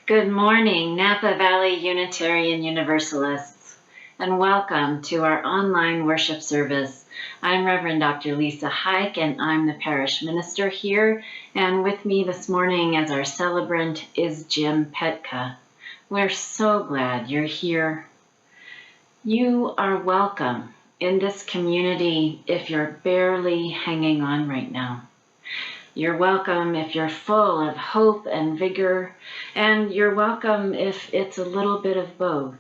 Good morning, Napa Valley Unitarian Universalists, and welcome to our online worship service. I'm Reverend Dr. Leisa Huyck, and I'm the parish minister here, and with me this morning as our celebrant is Jim Petka. We're so glad you're here. You are welcome in this community if you're barely hanging on right now. You're welcome if you're full of hope and vigor, and you're welcome if it's a little bit of both.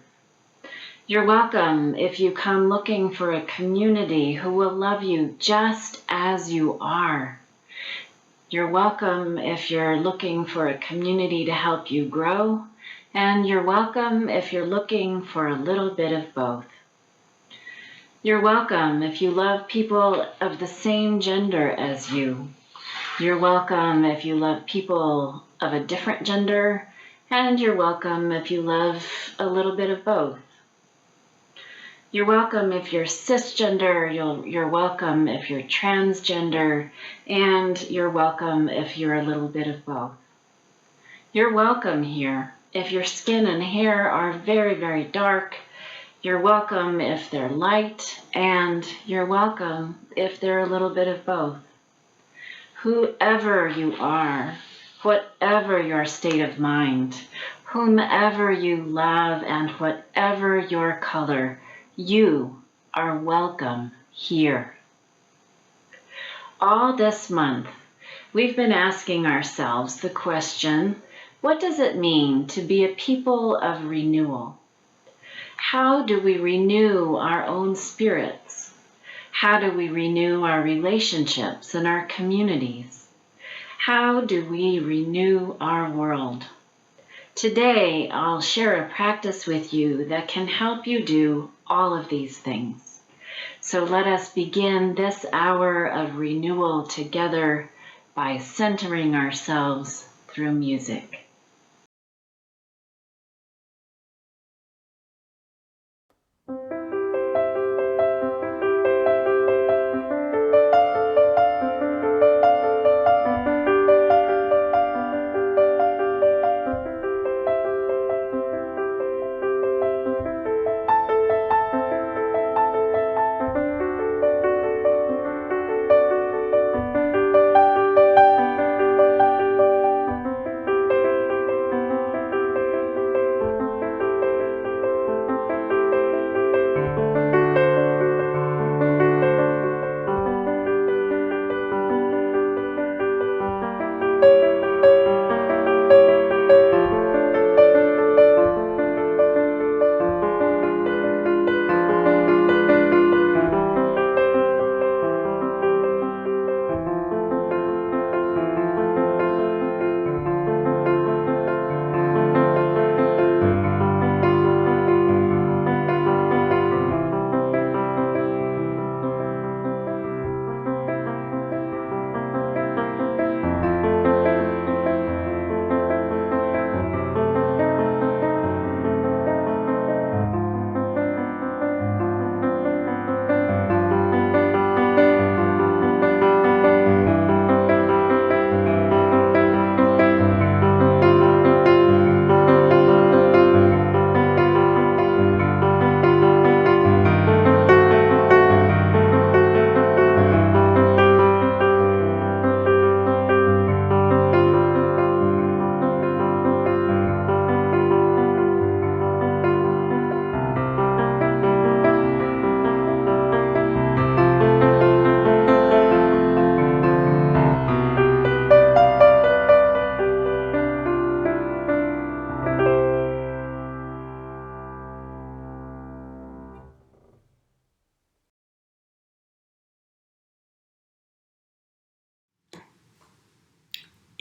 You're welcome if you come looking for a community who will love you just as you are. You're welcome if you're looking for a community to help you grow, and you're welcome if you're looking for a little bit of both. You're welcome if you love people of the same gender as you. You're welcome if you love people of a different gender, and you're welcome if you love a little bit of both. You're welcome if you're cisgender, you're welcome if you're transgender, and you're welcome if you're a little bit of both. You're welcome here if your skin and hair are very, very dark. You're welcome if they're light, and you're welcome if they're a little bit of both. Whoever you are, whatever your state of mind, whomever you love, and whatever your color, you are welcome here. All this month, we've been asking ourselves the question, what does it mean to be a people of renewal? How do we renew our own spirits? How do we renew our relationships and our communities? How do we renew our world? Today, I'll share a practice with you that can help you do all of these things. So let us begin this hour of renewal together by centering ourselves through music.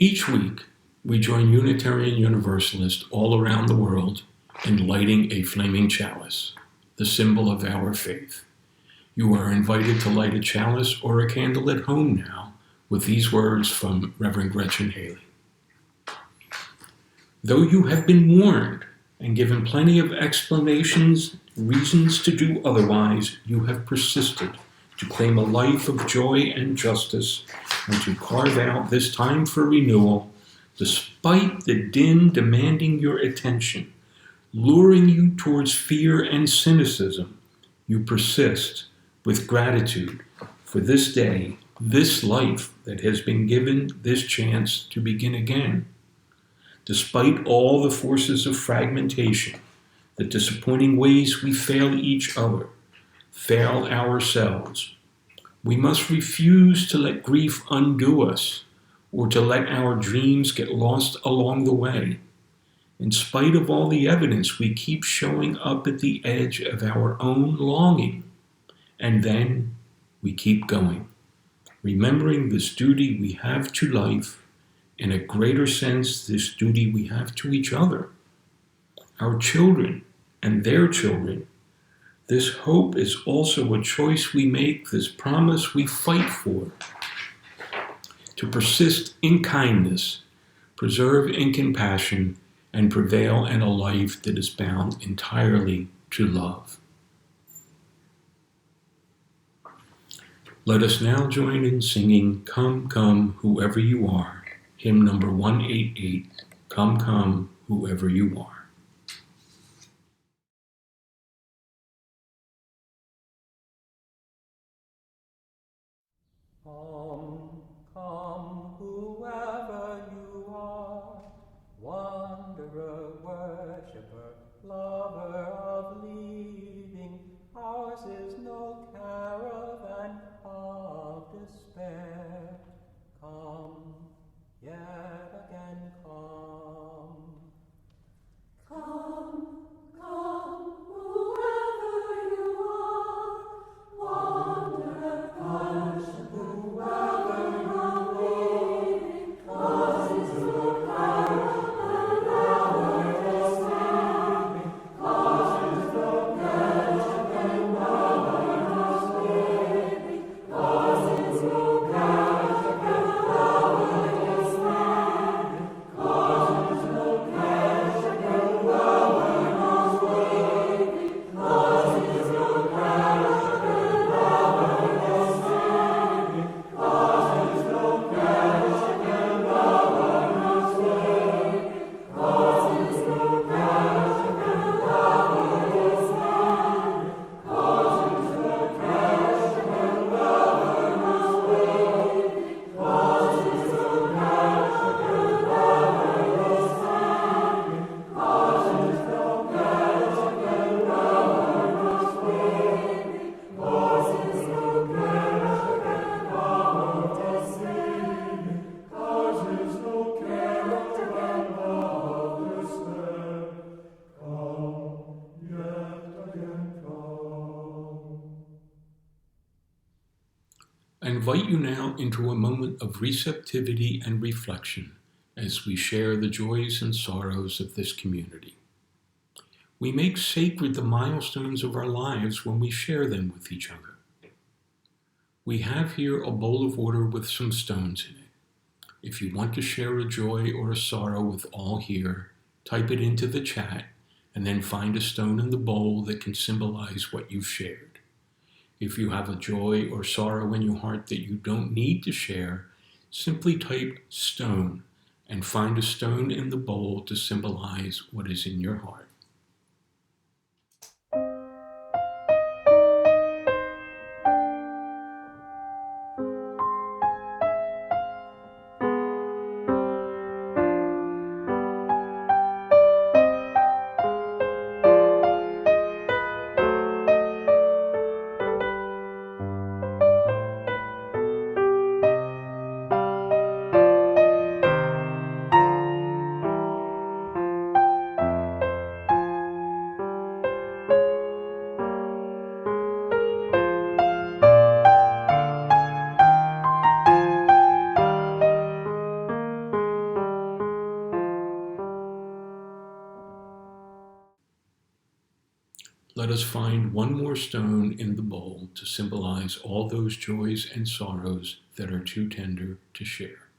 Each week, we join Unitarian Universalists all around the world in lighting a flaming chalice, the symbol of our faith. You are invited to light a chalice or a candle at home now with these words from Reverend Gretchen Haley. Though you have been warned and given plenty of explanations, reasons to do otherwise, you have persisted to claim a life of joy and justice and to carve out this time for renewal Despite the din demanding your attention, luring you towards fear and cynicism, you persist with gratitude for this day, this life that has been given this chance to begin again. Despite all the forces of fragmentation, the disappointing ways we fail each other, fail ourselves, we must refuse to let grief undo us or to let our dreams get lost along the way. In spite of all the evidence, we keep showing up at the edge of our own longing, and then we keep going, remembering this duty we have to life, in a greater sense, this duty we have to each other, our children and their children. This hope is also a choice we make, this promise we fight for, to persist in kindness, preserve in compassion, and prevail in a life that is bound entirely to love. Let us now join in singing Come, Come, Whoever You Are, hymn number 188, Come, Come, Whoever You Are. Come, come, whoever you are, wanderer, worshipper, lover of leaving, ours is no caravan of despair. Come, yet again come. Come, come, whoever you are, wanderer, worshipper, whoever you're leaving, cause it's no caravan of despair. Cause it's no caravan of despair. Cause it's no caravan of despair. Cause it's no I invite you now into a moment of receptivity and reflection as we share the joys and sorrows of this community. We make sacred the milestones of our lives when we share them with each other. We have here a bowl of water with some stones in it. If you want to share a joy or a sorrow with all here, type it into the chat and then find a stone in the bowl that can symbolize what you've shared. If you have a joy or sorrow in your heart that you don't need to share, simply type stone and find a stone in the bowl to symbolize what is in your heart. Let us find one more stone in the bowl to symbolize all those joys and sorrows that are too tender to share.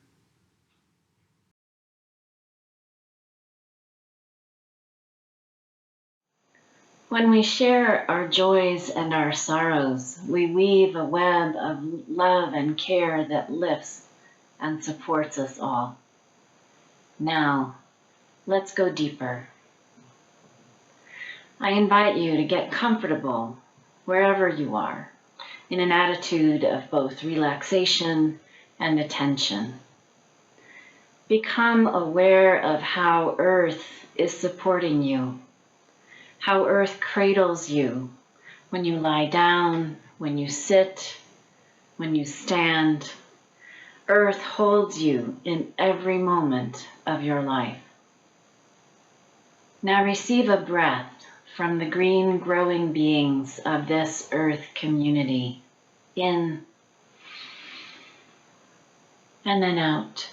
When we share our joys and our sorrows, we weave a web of love and care that lifts and supports us all. Now, let's go deeper. I invite you to get comfortable wherever you are, in an attitude of both relaxation and attention. Become aware of how Earth is supporting you, how Earth cradles you when you lie down, when you sit, when you stand. Earth holds you in every moment of your life. Now receive a breath from the green growing beings of this Earth community. In and then out.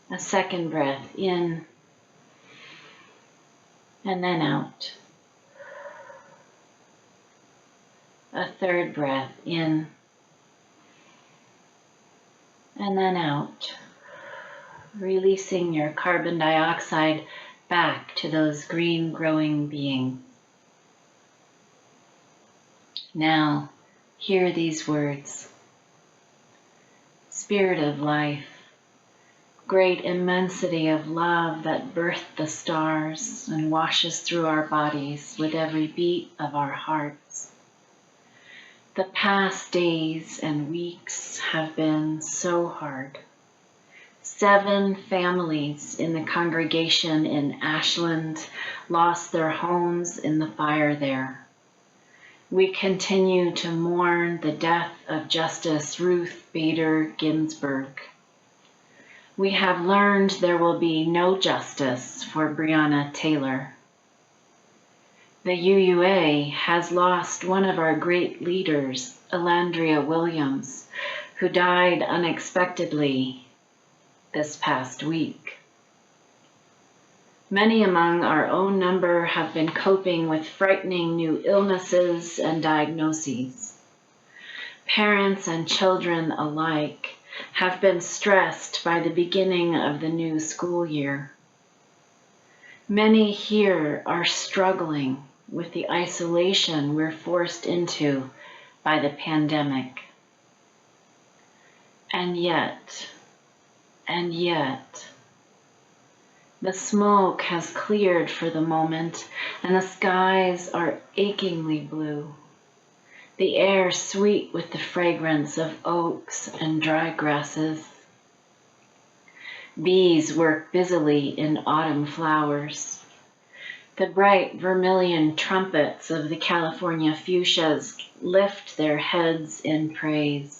A second breath in and then out. A third breath in and then out, releasing your carbon dioxide back to those green growing beings. Now, hear these words. Spirit of life, great immensity of love that birthed the stars and washes through our bodies with every beat of our hearts. The past days and weeks have been so hard. 7 families in the congregation in Ashland lost their homes in the fire there. We continue to mourn the death of Justice Ruth Bader Ginsburg. We have learned there will be no justice for Breonna Taylor. The UUA has lost one of our great leaders, Elandria Williams, who died unexpectedly this past week. Many among our own number have been coping with frightening new illnesses and diagnoses. Parents and children alike have been stressed by the beginning of the new school year. Many here are struggling with the isolation we're forced into by the pandemic. And yet, the smoke has cleared for the moment, and the skies are achingly blue. The air sweet with the fragrance of oaks and dry grasses. Bees work busily in autumn flowers. The bright vermilion trumpets of the California fuchsias lift their heads in praise.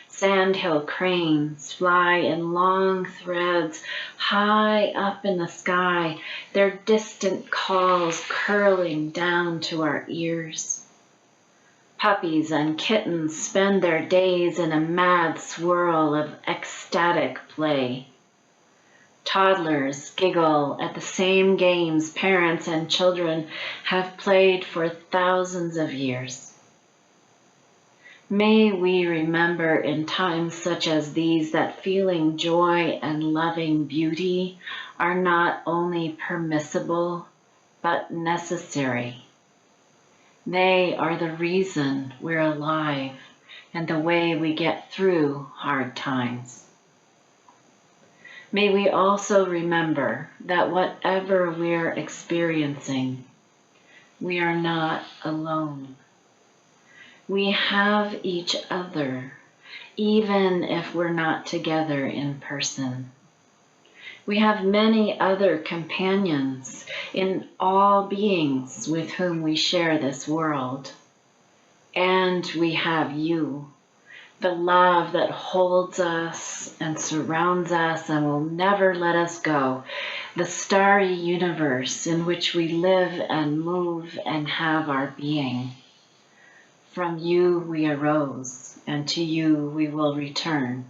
Sandhill cranes fly in long threads high up in the sky, their distant calls curling down to our ears. Puppies and kittens spend their days in a mad swirl of ecstatic play. Toddlers giggle at the same games parents and children have played for thousands of years. May we remember in times such as these that feeling joy and loving beauty are not only permissible, but necessary. They are the reason we're alive and the way we get through hard times. May we also remember that whatever we're experiencing, we are not alone. We have each other, even if we're not together in person. We have many other companions in all beings with whom we share this world. And we have you, the love that holds us and surrounds us and will never let us go, the starry universe in which we live and move and have our being. From you we arose, and to you we will return.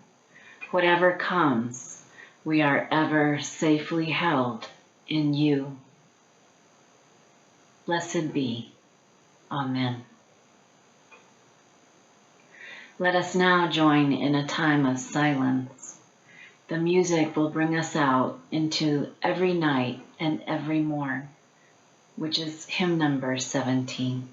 Whatever comes, we are ever safely held in you. Blessed be. Amen. Let us now join in a time of silence. The music will bring us out into every night and every morn, which is hymn number 17.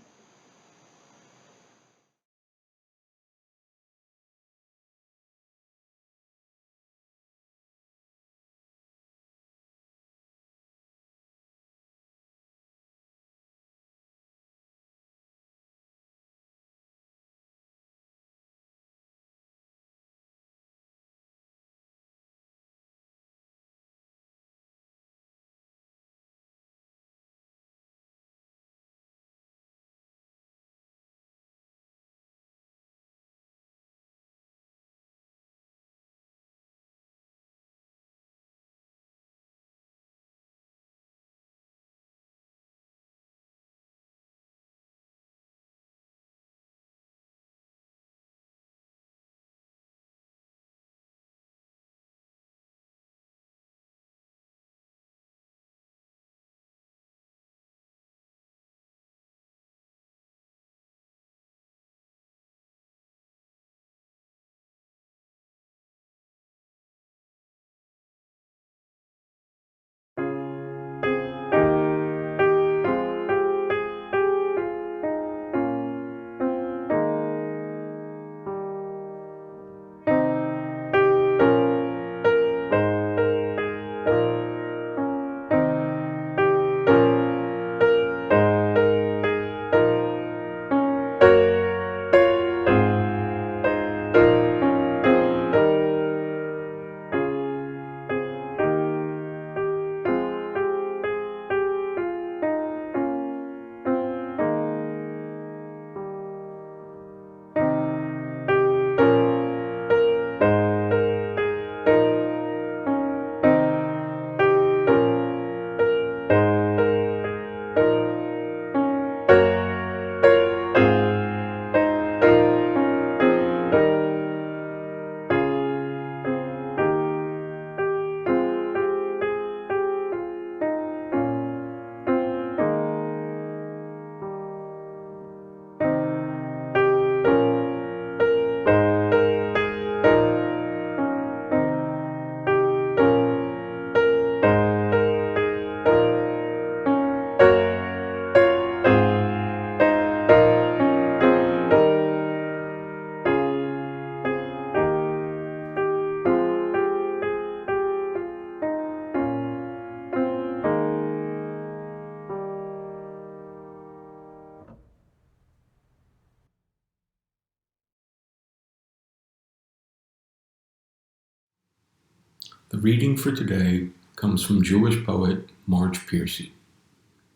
The reading for today comes from Jewish poet Marge Piercy,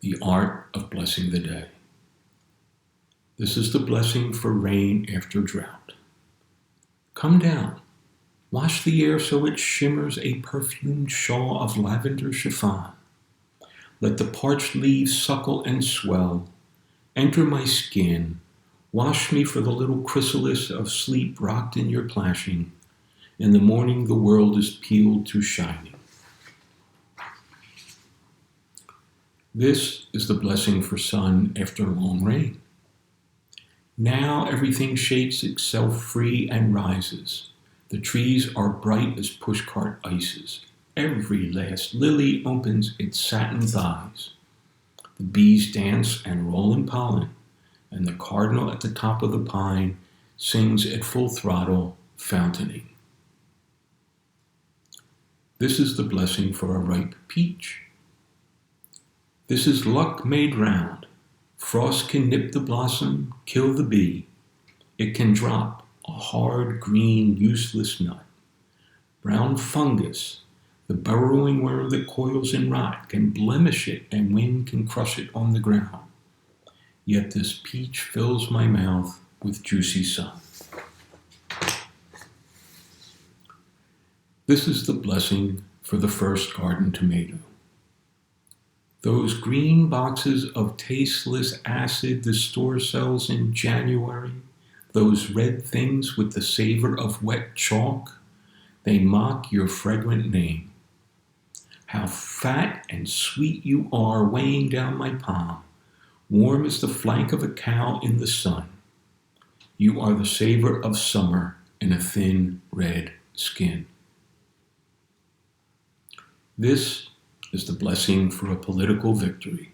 The Art of Blessing the Day. This is the blessing for rain after drought. Come down, wash the air so it shimmers a perfumed shawl of lavender chiffon. Let the parched leaves suckle and swell. Enter my skin, wash me for the little chrysalis of sleep rocked in your plashing. In the morning the world is peeled to shining. This is the blessing for sun after long rain. Now everything shakes itself free and rises. The trees are bright as pushcart ices. Every last lily opens its satin thighs. The bees dance and roll in pollen, and the cardinal at the top of the pine sings at full throttle, fountaining. This is the blessing for a ripe peach. This is luck made round. Frost can nip the blossom, kill the bee. It can drop a hard, green, useless nut. Brown fungus, the burrowing worm that coils in rot, can blemish it and wind can crush it on the ground. Yet this peach fills my mouth with juicy sun. This is the blessing for the first garden tomato. Those green boxes of tasteless acid the store sells in January, those red things with the savor of wet chalk, they mock your fragrant name. How fat and sweet you are weighing down my palm, warm as the flank of a cow in the sun. You are the savor of summer in a thin red skin. This is the blessing for a political victory.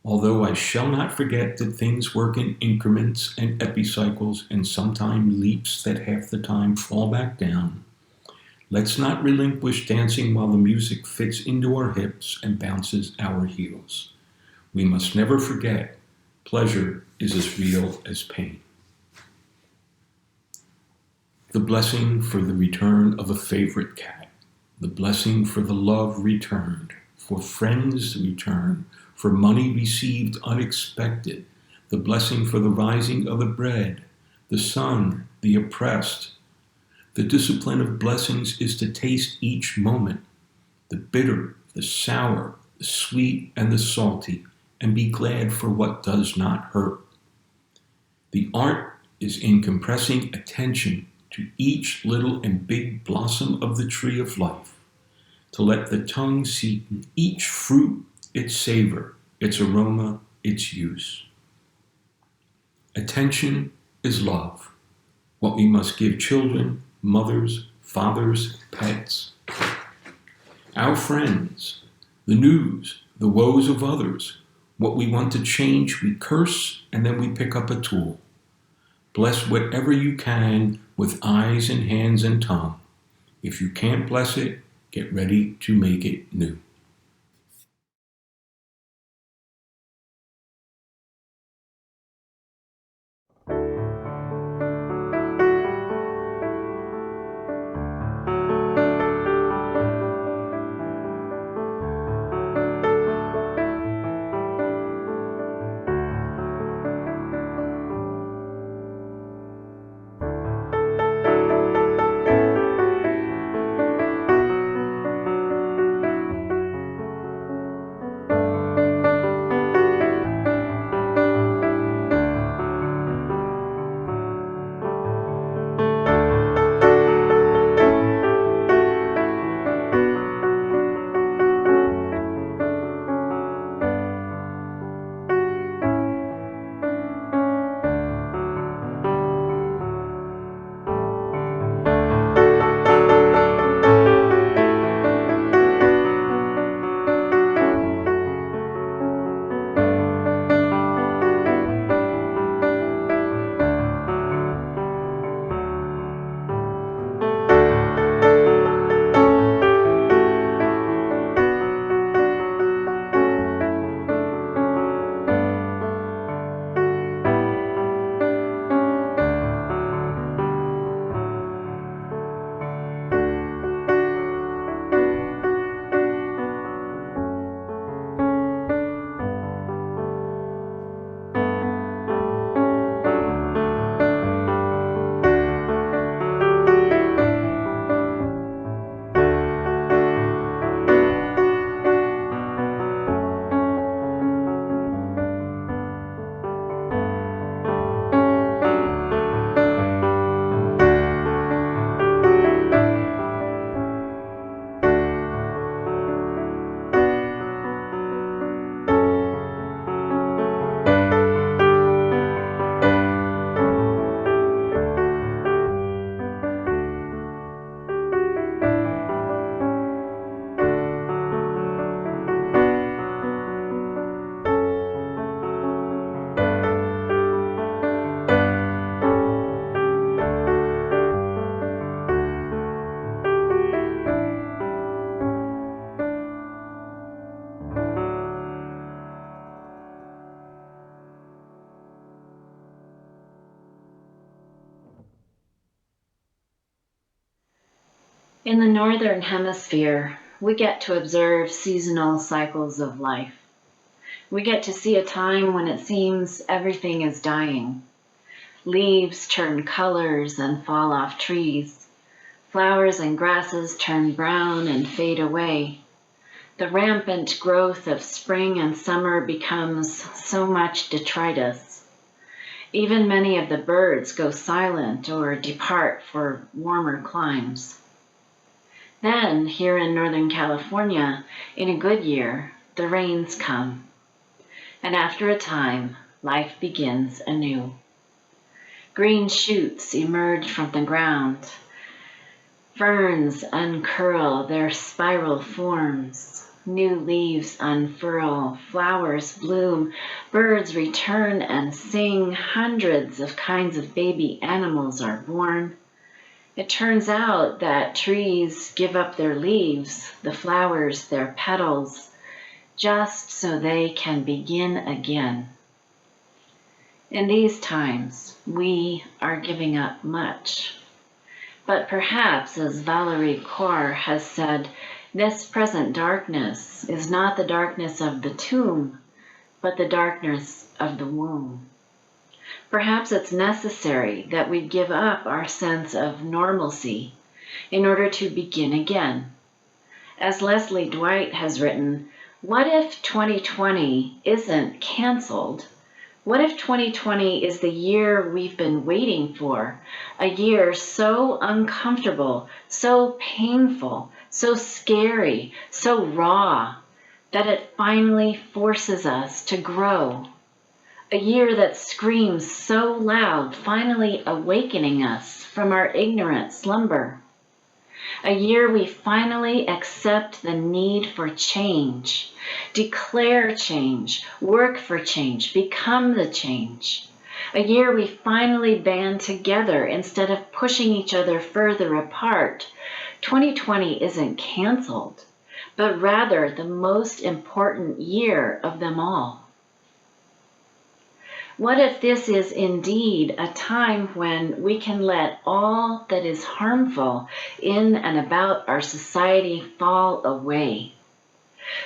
Although I shall not forget that things work in increments and epicycles and sometimes leaps that half the time fall back down, let's not relinquish dancing while the music fits into our hips and bounces our heels. We must never forget pleasure is as real as pain. The blessing for the return of a favorite cat. The blessing for the love returned, for friends returned, for money received unexpected, the blessing for the rising of the bread, the sun, the oppressed. The discipline of blessings is to taste each moment, the bitter, the sour, the sweet, and the salty, and be glad for what does not hurt. The art is in compressing attention to each little and big blossom of the tree of life, to let the tongue see in each fruit its savor, its aroma, its use. Attention is love, what we must give children, mothers, fathers, pets. Our friends, the news, the woes of others, what we want to change, we curse, and then we pick up a tool. Bless whatever you can with eyes and hands and tongue. If you can't bless it, get ready to make it new. In the Northern Hemisphere, we get to observe seasonal cycles of life. We get to see a time when it seems everything is dying. Leaves turn colors and fall off trees. Flowers and grasses turn brown and fade away. The rampant growth of spring and summer becomes so much detritus. Even many of the birds go silent or depart for warmer climes. Then, here in Northern California, in a good year, the rains come. And after a time, life begins anew. Green shoots emerge from the ground. Ferns uncurl their spiral forms. New leaves unfurl, flowers bloom, birds return and sing, hundreds of kinds of baby animals are born. It turns out that trees give up their leaves, the flowers their petals, just so they can begin again. In these times, we are giving up much. But perhaps, as Valerie Kaur has said, this present darkness is not the darkness of the tomb, but the darkness of the womb. Perhaps it's necessary that we give up our sense of normalcy in order to begin again. As Leslie Dwight has written, what if 2020 isn't canceled? What if 2020 is the year we've been waiting for? A year so uncomfortable, so painful, so scary, so raw, that it finally forces us to grow. A year that screams so loud, finally awakening us from our ignorant slumber. A year we finally accept the need for change, declare change, work for change, become the change. A year we finally band together instead of pushing each other further apart. 2020 isn't canceled, but rather the most important year of them all. What if this is indeed a time when we can let all that is harmful in and about our society fall away?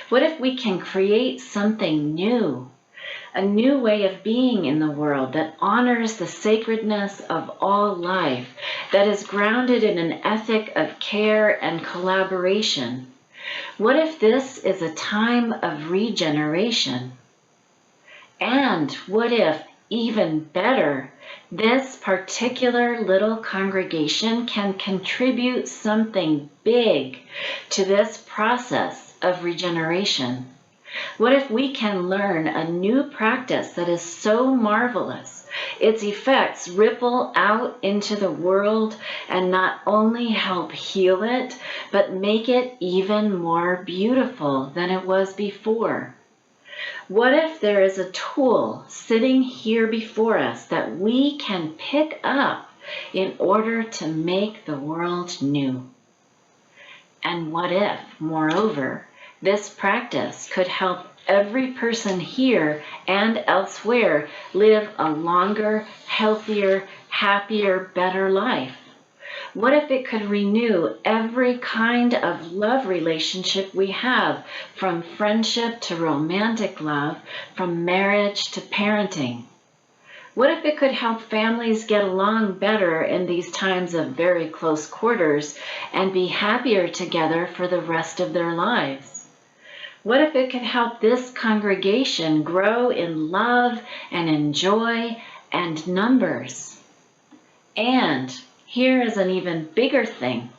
What if we can create something new, a new way of being in the world that honors the sacredness of all life, that is grounded in an ethic of care and collaboration? What if this is a time of regeneration? And what if, even better, this particular little congregation can contribute something big to this process of regeneration? What if we can learn a new practice that is so marvelous, its effects ripple out into the world and not only help heal it, but make it even more beautiful than it was before? What if there is a tool sitting here before us that we can pick up in order to make the world new? And what if, moreover, this practice could help every person here and elsewhere live a longer, healthier, happier, better life? What if it could renew every kind of love relationship we have, from friendship to romantic love, from marriage to parenting? What if it could help families get along better in these times of very close quarters and be happier together for the rest of their lives? What if it could help this congregation grow in love and in joy and numbers? And here is an even bigger thing.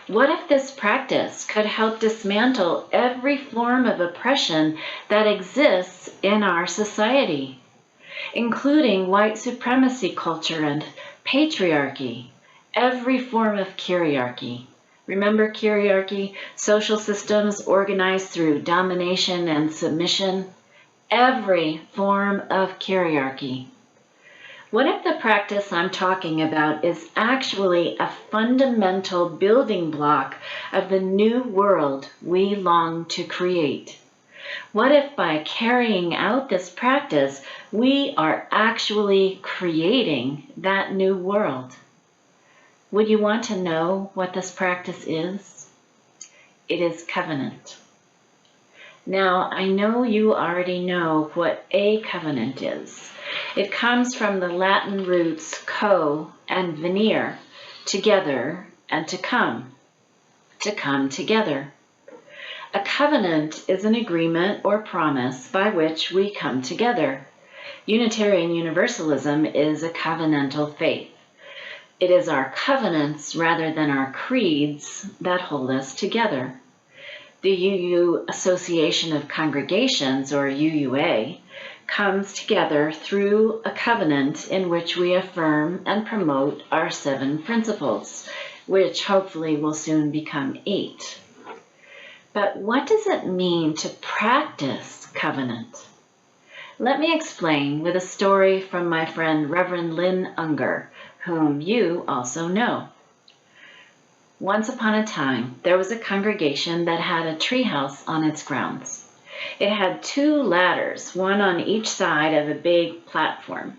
What if this practice could help dismantle every form of oppression that exists in our society, including white supremacy culture and patriarchy, every form of kyriarchy? Remember kyriarchy, social systems organized through domination and submission? Every form of kyriarchy. What if the practice I'm talking about is actually a fundamental building block of the new world we long to create? What if by carrying out this practice, we are actually creating that new world? Would you want to know what this practice is? It is covenant. Now, I know you already know what a covenant is. It comes from the Latin roots co and venire, together, and to come together. A covenant is an agreement or promise by which we come together. Unitarian Universalism is a covenantal faith. It is our covenants rather than our creeds that hold us together. The UU Association of Congregations, or UUA, comes together through a covenant in which we affirm and promote our 7 principles, which hopefully will soon become 8. But what does it mean to practice covenant? Let me explain with a story from my friend Reverend Lynn Unger, whom you also know. Once upon a time, there was a congregation that had a treehouse on its grounds. It had 2 ladders, one on each side of a big platform.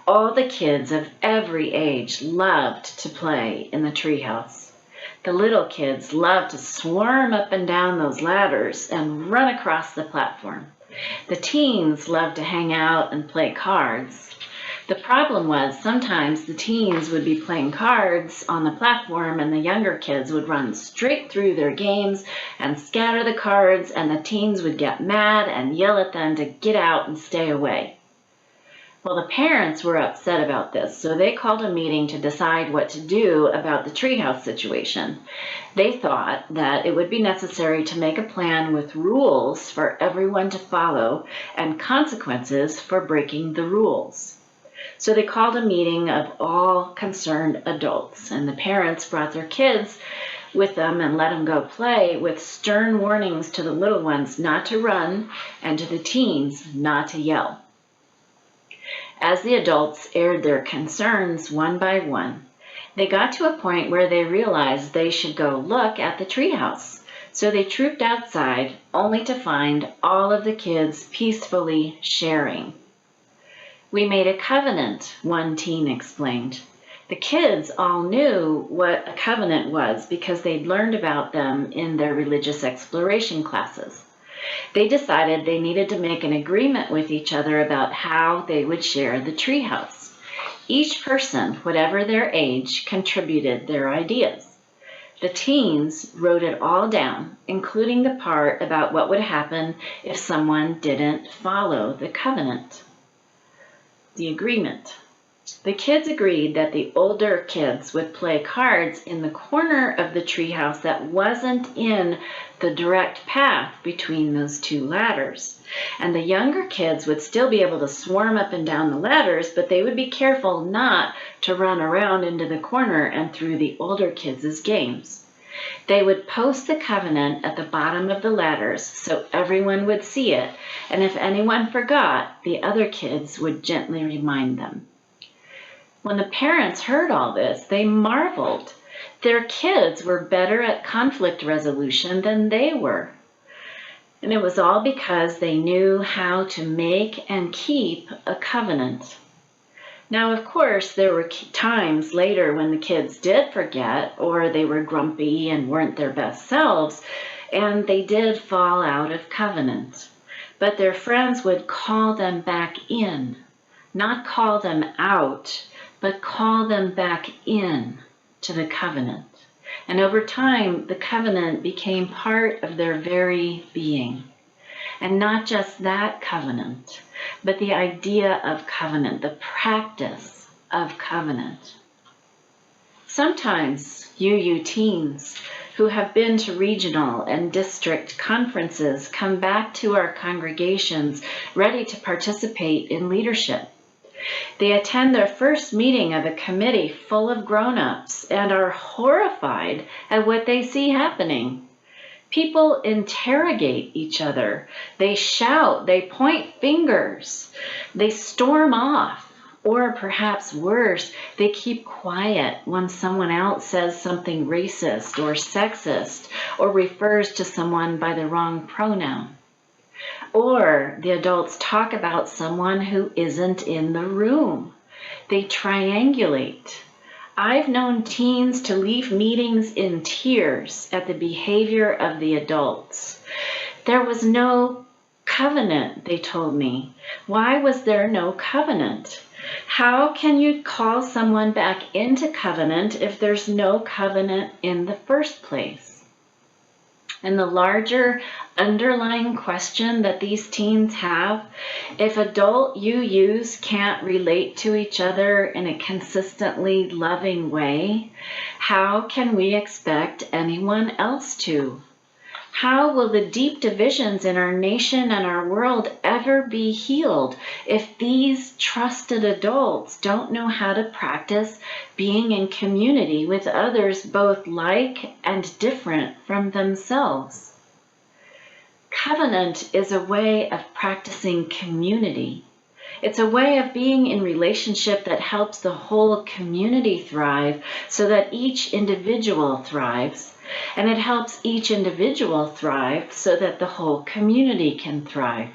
All the kids of every age loved to play in the treehouse. The little kids loved to swarm up and down those ladders and run across the platform. The teens loved to hang out and play cards. The problem was sometimes the teens would be playing cards on the platform and the younger kids would run straight through their games and scatter the cards, and the teens would get mad and yell at them to get out and stay away. Well, the parents were upset about this, so they called a meeting to decide what to do about the treehouse situation. They thought that it would be necessary to make a plan with rules for everyone to follow and consequences for breaking the rules. So they called a meeting of all concerned adults, and the parents brought their kids with them and let them go play, with stern warnings to the little ones not to run and to the teens not to yell. As the adults aired their concerns one by one, they got to a point where they realized they should go look at the treehouse. So they trooped outside, only to find all of the kids peacefully sharing. "We made a covenant," one teen explained. The kids all knew what a covenant was because they'd learned about them in their religious exploration classes. They decided they needed to make an agreement with each other about how they would share the treehouse. Each person, whatever their age, contributed their ideas. The teens wrote it all down, including the part about what would happen if someone didn't follow the covenant. The agreement. The kids agreed that the older kids would play cards in the corner of the treehouse that wasn't in the direct path between those 2 ladders. And the younger kids would still be able to swarm up and down the ladders, but they would be careful not to run around into the corner and through the older kids' games. They would post the covenant at the bottom of the ladders so everyone would see it, and if anyone forgot, the other kids would gently remind them. When the parents heard all this, they marveled. Their kids were better at conflict resolution than they were. And it was all because they knew how to make and keep a covenant. Now, of course, there were times later when the kids did forget, or they were grumpy and weren't their best selves, and they did fall out of covenant. But their friends would call them back in, not call them out, but call them back in to the covenant. And over time, the covenant became part of their very being. And not just that covenant, but the idea of covenant, the practice of covenant. Sometimes UU teens who have been to regional and district conferences come back to our congregations ready to participate in leadership. They attend their first meeting of a committee full of grown-ups and are horrified at what they see happening. People interrogate each other. They shout, they point fingers, they storm off, or perhaps worse, they keep quiet when someone else says something racist or sexist or refers to someone by the wrong pronoun. Or the adults talk about someone who isn't in the room. They triangulate. I've known teens to leave meetings in tears at the behavior of the adults. There was no covenant, they told me. Why was there no covenant? How can you call someone back into covenant if there's no covenant in the first place? And the larger underlying question that these teens have, if adult UUs can't relate to each other in a consistently loving way, how can we expect anyone else to? How will the deep divisions in our nation and our world ever be healed if these trusted adults don't know how to practice being in community with others both like and different from themselves? Covenant is a way of practicing community. It's a way of being in relationship that helps the whole community thrive so that each individual thrives. And it helps each individual thrive so that the whole community can thrive.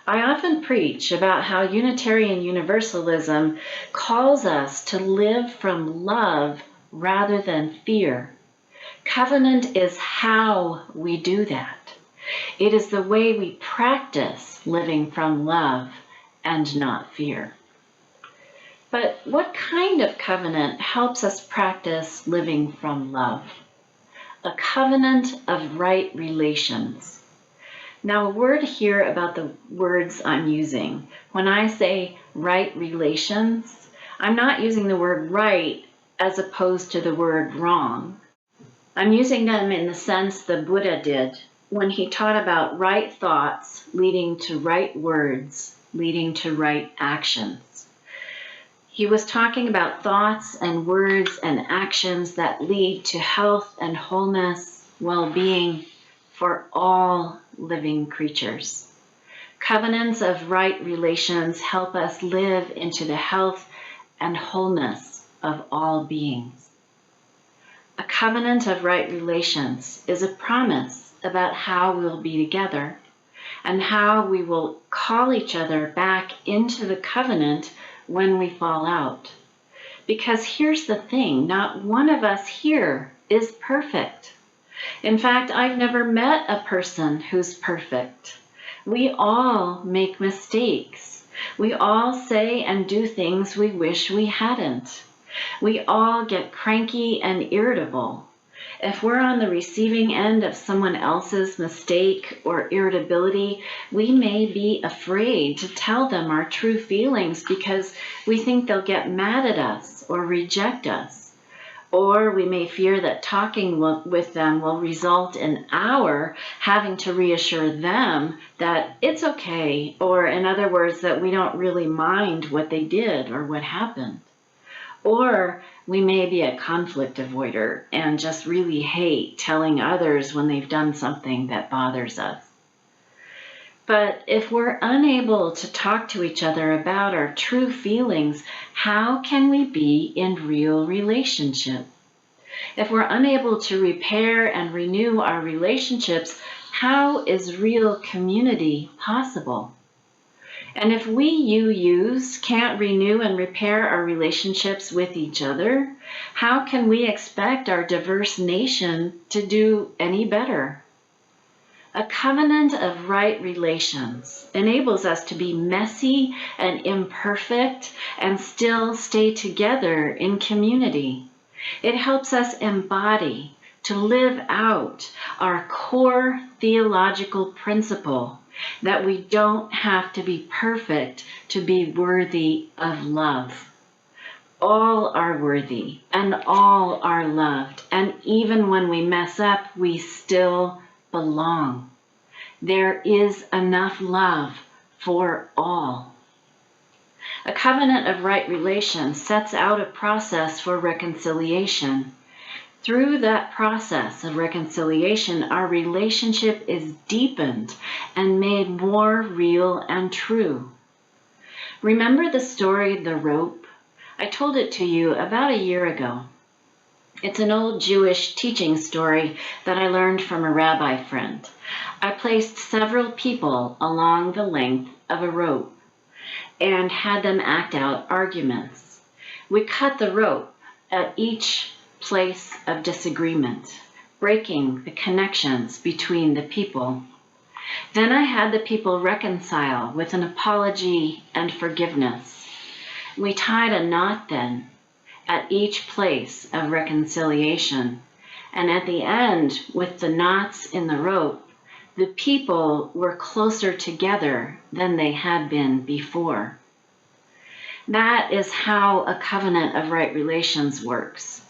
I often preach about how Unitarian Universalism calls us to live from love rather than fear. Covenant is how we do that. It is the way we practice living from love and not fear. But what kind of covenant helps us practice living from love? A covenant of right relations. Now, a word here about the words I'm using. When I say right relations, I'm not using the word right as opposed to the word wrong. I'm using them in the sense the Buddha did when he taught about right thoughts leading to right words, leading to right actions. He was talking about thoughts and words and actions that lead to health and wholeness, well-being for all living creatures. Covenants of right relations help us live into the health and wholeness of all beings. A covenant of right relations is a promise about how we'll be together and how we will call each other back into the covenant when we fall out. Because here's the thing, not one of us here is perfect. In fact, I've never met a person who's perfect. We all make mistakes. We all say and do things we wish we hadn't. We all get cranky and irritable. If we're on the receiving end of someone else's mistake or irritability, we may be afraid to tell them our true feelings because we think they'll get mad at us or reject us. Or we may fear that talking with them will result in our having to reassure them that it's okay, or in other words, that we don't really mind what they did or what happened. Or we may be a conflict avoider and just really hate telling others when they've done something that bothers us. But if we're unable to talk to each other about our true feelings, how can we be in real relationship? If we're unable to repair and renew our relationships, how is real community possible? And if we UUs can't renew and repair our relationships with each other, how can we expect our diverse nation to do any better? A covenant of right relations enables us to be messy and imperfect and still stay together in community. It helps us embody, to live out our core theological principle that we don't have to be perfect to be worthy of love. All are worthy and all are loved, and even when we mess up, we still belong. There is enough love for all. A covenant of right relations sets out a process for reconciliation. Through that process of reconciliation, our relationship is deepened and made more real and true. Remember the story, The Rope? I told it to you about a year ago. It's an old Jewish teaching story that I learned from a rabbi friend. I placed several people along the length of a rope and had them act out arguments. We cut the rope, at each place of disagreement, breaking the connections between the people. Then I had the people reconcile with an apology and forgiveness. We tied a knot then at each place of reconciliation, and at the end, with the knots in the rope, the people were closer together than they had been before. That is how a covenant of right relations works.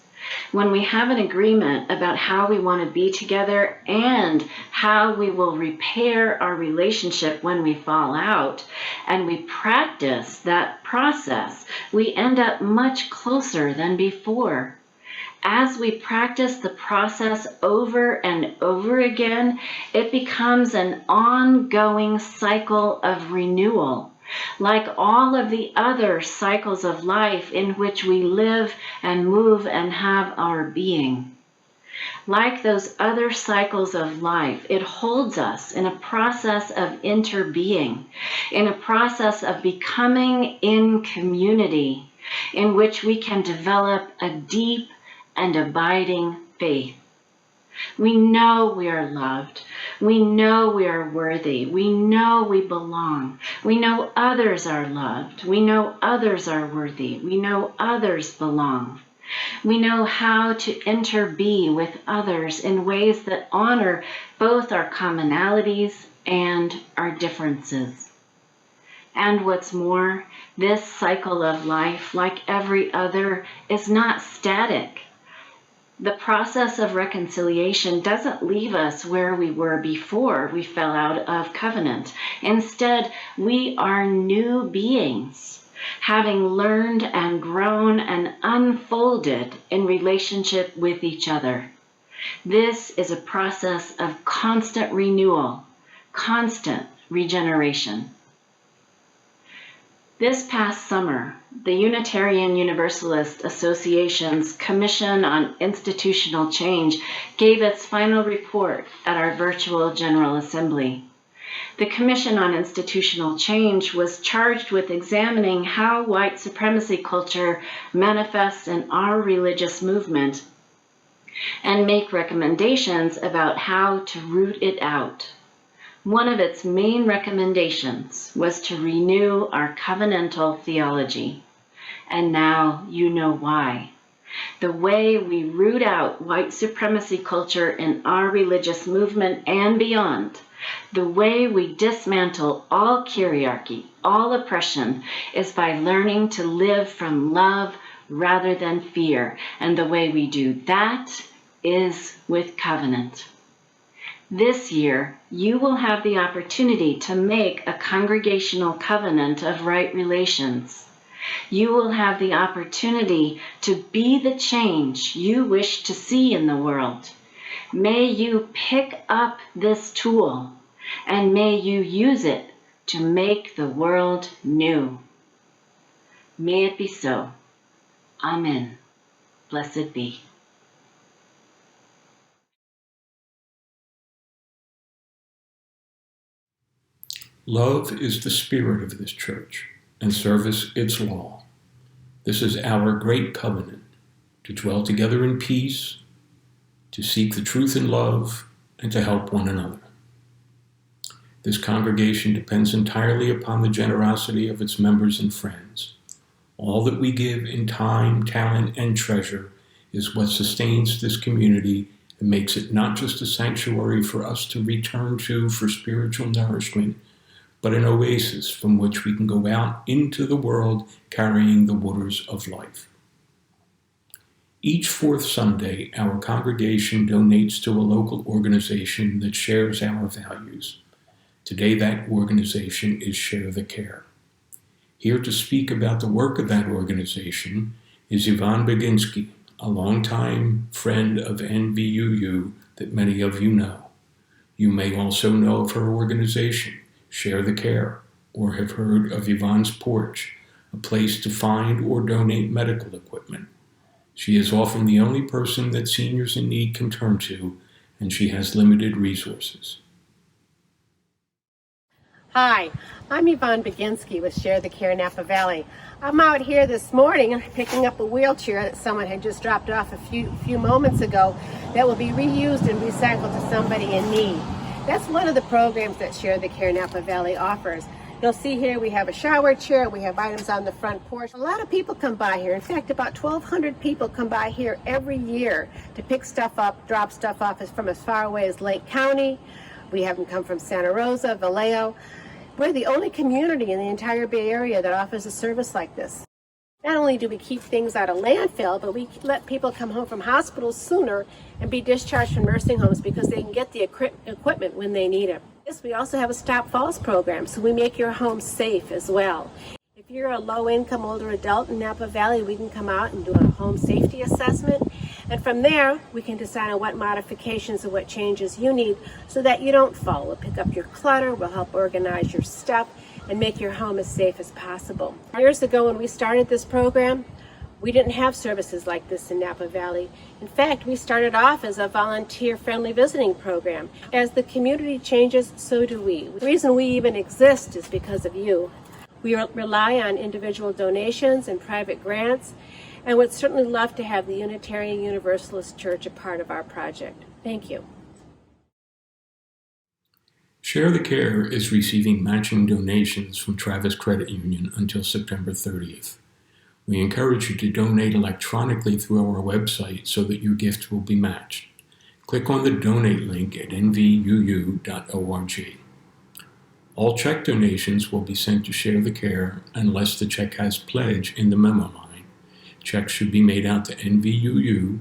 When we have an agreement about how we want to be together and how we will repair our relationship when we fall out, and we practice that process, we end up much closer than before. As we practice the process over and over again, it becomes an ongoing cycle of renewal, like all of the other cycles of life in which we live and move and have our being. Like those other cycles of life, it holds us in a process of interbeing, in a process of becoming in community, in which we can develop a deep and abiding faith. We know we are loved. We know we are worthy. We know we belong. We know others are loved. We know others are worthy. We know others belong. We know how to interbe with others in ways that honor both our commonalities and our differences. And what's more, this cycle of life, like every other, is not static. The process of reconciliation doesn't leave us where we were before we fell out of covenant. Instead, we are new beings, having learned and grown and unfolded in relationship with each other. This is a process of constant renewal, constant regeneration. This past summer, the Unitarian Universalist Association's Commission on Institutional Change gave its final report at our virtual General Assembly. The Commission on Institutional Change was charged with examining how white supremacy culture manifests in our religious movement and make recommendations about how to root it out. One of its main recommendations was to renew our covenantal theology. And now you know why. The way we root out white supremacy culture in our religious movement and beyond, the way we dismantle all kyriarchy, all oppression, is by learning to live from love rather than fear. And the way we do that is with covenant. This year, you will have the opportunity to make a congregational covenant of right relations. You will have the opportunity to be the change you wish to see in the world. May you pick up this tool, and may you use it to make the world new. May it be so. Amen. Blessed be. Love is the spirit of this church, and service its law. This is our great covenant, to dwell together in peace, to seek the truth in love, and to help one another. This congregation depends entirely upon the generosity of its members and friends. All that we give in time, talent, and treasure is what sustains this community and makes it not just a sanctuary for us to return to for spiritual nourishment, but an oasis from which we can go out into the world carrying the waters of life. Each fourth Sunday, our congregation donates to a local organization that shares our values. Today, that organization is Share the Care. Here to speak about the work of that organization is Yvonne Baginski, a longtime friend of NVUU that many of you know. You may also know of her organization, Share the Care, or have heard of Yvonne's Porch, a place to find or donate medical equipment. She is often the only person that seniors in need can turn to, and she has limited resources. Hi, I'm Yvonne Baginski with Share the Care Napa Valley. I'm out here this morning picking up a wheelchair that someone had just dropped off a few moments ago that will be reused and recycled to somebody in need. That's one of the programs that Share the Care Napa Valley offers. You'll see here we have a shower chair, we have items on the front porch. A lot of people come by here. In fact, about 1,200 people come by here every year to pick stuff up, drop stuff off from as far away as Lake County. We have them come from Santa Rosa, Vallejo. We're the only community in the entire Bay Area that offers a service like this. Not only do we keep things out of landfill, but we let people come home from hospitals sooner and be discharged from nursing homes because they can get the equipment when they need it. Yes, we also have a Stop Falls program, so we make your home safe as well. If you're a low-income older adult in Napa Valley, we can come out and do a home safety assessment. And from there, we can decide on what modifications and what changes you need so that you don't fall. We'll pick up your clutter, we'll help organize your stuff, and make your home as safe as possible. Years ago when we started this program, we didn't have services like this in Napa Valley. In fact, we started off as a volunteer-friendly visiting program. As the community changes, so do we. The reason we even exist is because of you. We rely on individual donations and private grants, and would certainly love to have the Unitarian Universalist Church a part of our project. Thank you. Share the Care is receiving matching donations from Travis Credit Union until September 30th. We encourage you to donate electronically through our website so that your gift will be matched. Click on the donate link at nvuu.org. All check donations will be sent to Share the Care unless the check has pledge in the memo line. Checks should be made out to NVUU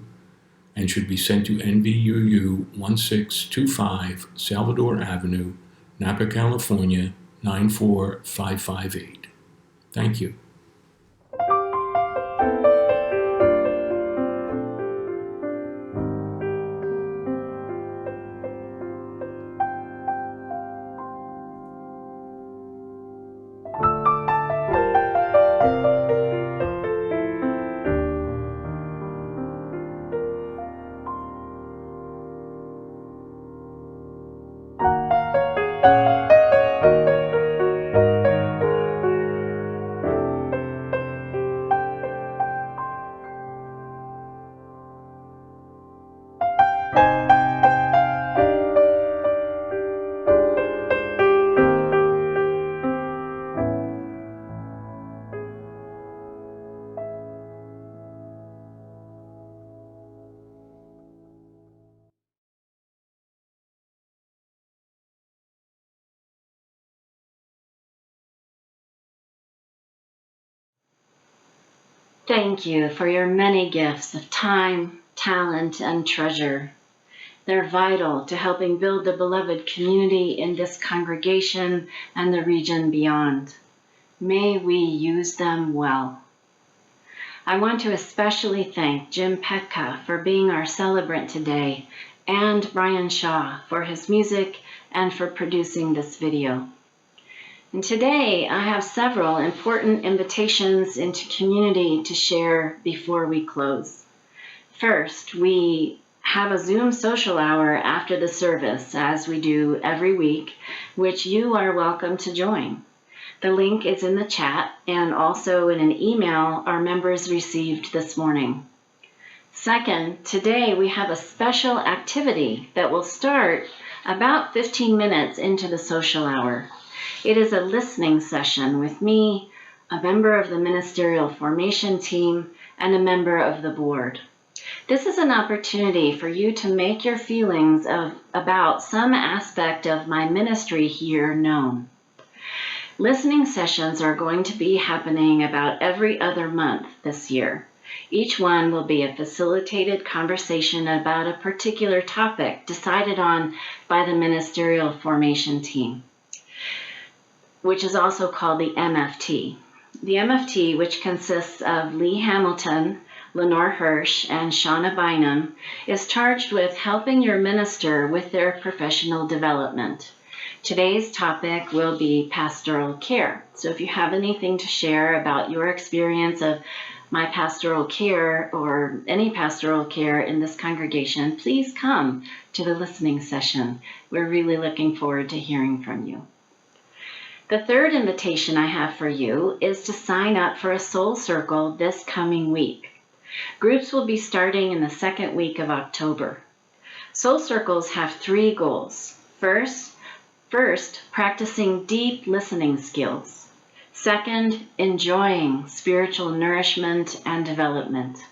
and should be sent to NVUU 1625 Salvador Avenue, Napa, California 94558. Thank you. Thank you for your many gifts of time, talent, and treasure. They're vital to helping build the beloved community in this congregation and the region beyond. May we use them well. I want to especially thank Jim Petka for being our celebrant today, and Brian Shaw for his music and for producing this video. And today I have several important invitations into community to share before we close. First, we have a Zoom social hour after the service, as we do every week, which you are welcome to join. The link is in the chat and also in an email our members received this morning. Second, today we have a special activity that will start about 15 minutes into the social hour. It is a listening session with me, a member of the ministerial formation team, and a member of the board. This is an opportunity for you to make your feelings about some aspect of my ministry here known. Listening sessions are going to be happening about every other month this year. Each one will be a facilitated conversation about a particular topic decided on by the ministerial formation team, which is also called the MFT. The MFT, which consists of Lee Hamilton, Lenore Hirsch, and Shauna Bynum, is charged with helping your minister with their professional development. Today's topic will be pastoral care. So if you have anything to share about your experience of my pastoral care or any pastoral care in this congregation, please come to the listening session. We're really looking forward to hearing from you. The third invitation I have for you is to sign up for a Soul Circle this coming week. Groups will be starting in the second week of October. Soul Circles have 3 goals. First, practicing deep listening skills. Second, enjoying spiritual nourishment and development.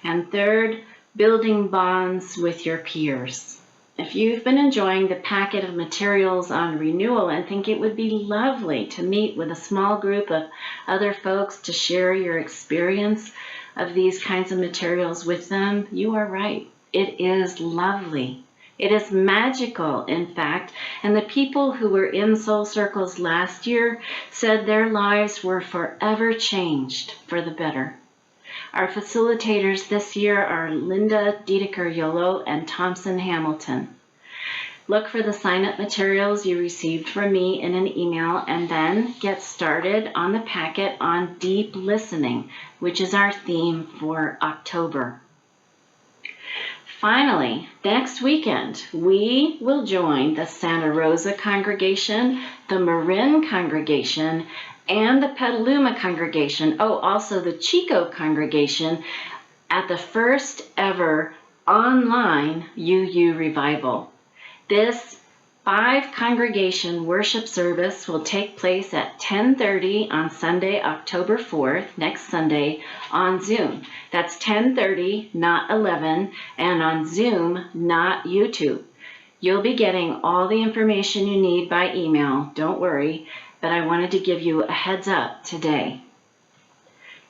And third, building bonds with your peers. If you've been enjoying the packet of materials on renewal and think it would be lovely to meet with a small group of other folks to share your experience of these kinds of materials with them, you are right. It is lovely. It is magical, in fact, and the people who were in Soul Circles last year said their lives were forever changed for the better. Our facilitators this year are Linda Dedeker-Yolo and Thompson Hamilton. Look for the sign-up materials you received from me in an email and then get started on the packet on deep listening, which is our theme for October. Finally, next weekend, we will join the Santa Rosa congregation, the Marin congregation, and the Petaluma congregation, also the Chico congregation, at the first ever online UU revival. This 5-congregation worship service will take place at 10:30 on Sunday, October 4th, next Sunday, on Zoom. That's 10:30, not 11, and on Zoom, not YouTube. You'll be getting all the information you need by email, don't worry, but I wanted to give you a heads up today.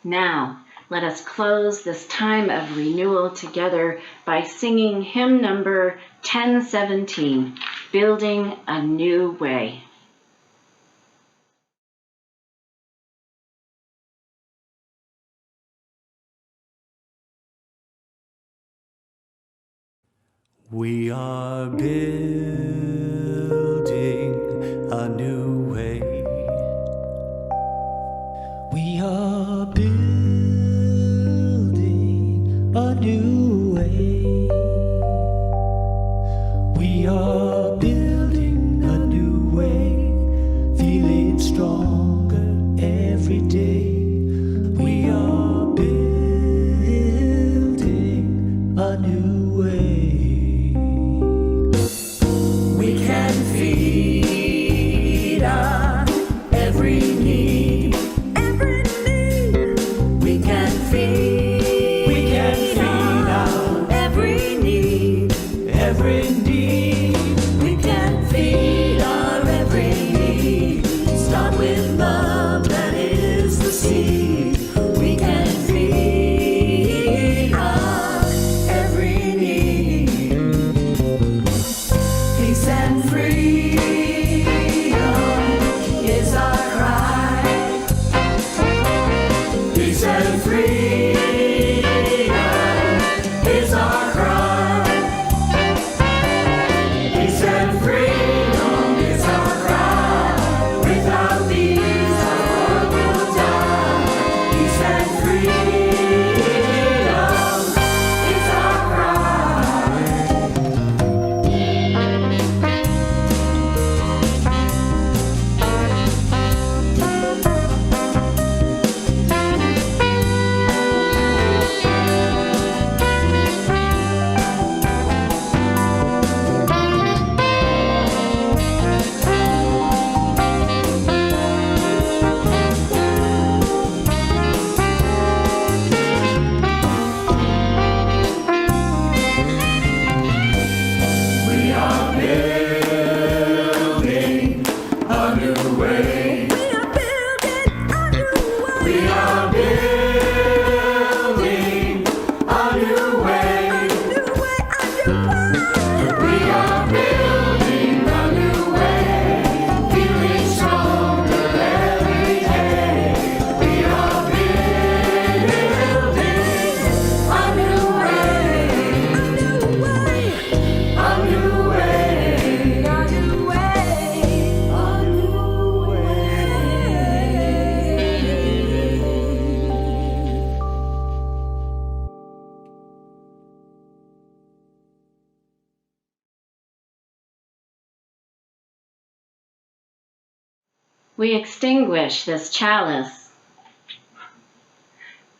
Now, let us close this time of renewal together by singing hymn number 1017, Building a New Way. We are building a new way. We are building a new way. We are building a new way, feeling stronger every day. We are building a new way. We can feed our every need. Every need. We can feed our every need. Every need. We can feed our every need. Start with love, that is the seed. We can feed our every need. Peace and freedom is our cry. Peace and freedom is our cry. Peace and freedom is our cry. Without these, our world will die. Peace and freedom is our cry. We extinguish this chalice,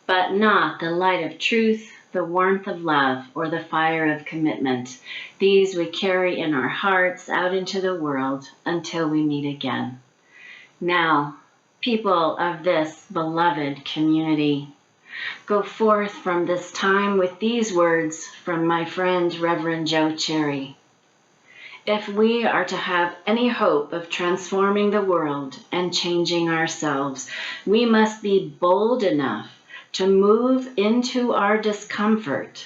but not the light of truth, the warmth of love, or the fire of commitment. These we carry in our hearts out into the world until we meet again. Now, people of this beloved community, go forth from this time with these words from my friend Reverend Joe Cherry. If we are to have any hope of transforming the world and changing ourselves, we must be bold enough to move into our discomfort,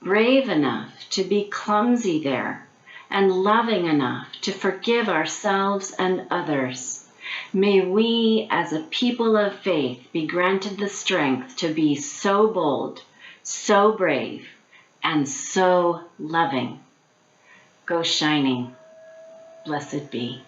brave enough to be clumsy there, and loving enough to forgive ourselves and others. May we, as a people of faith, be granted the strength to be so bold, so brave, and so loving. Go shining. Blessed be.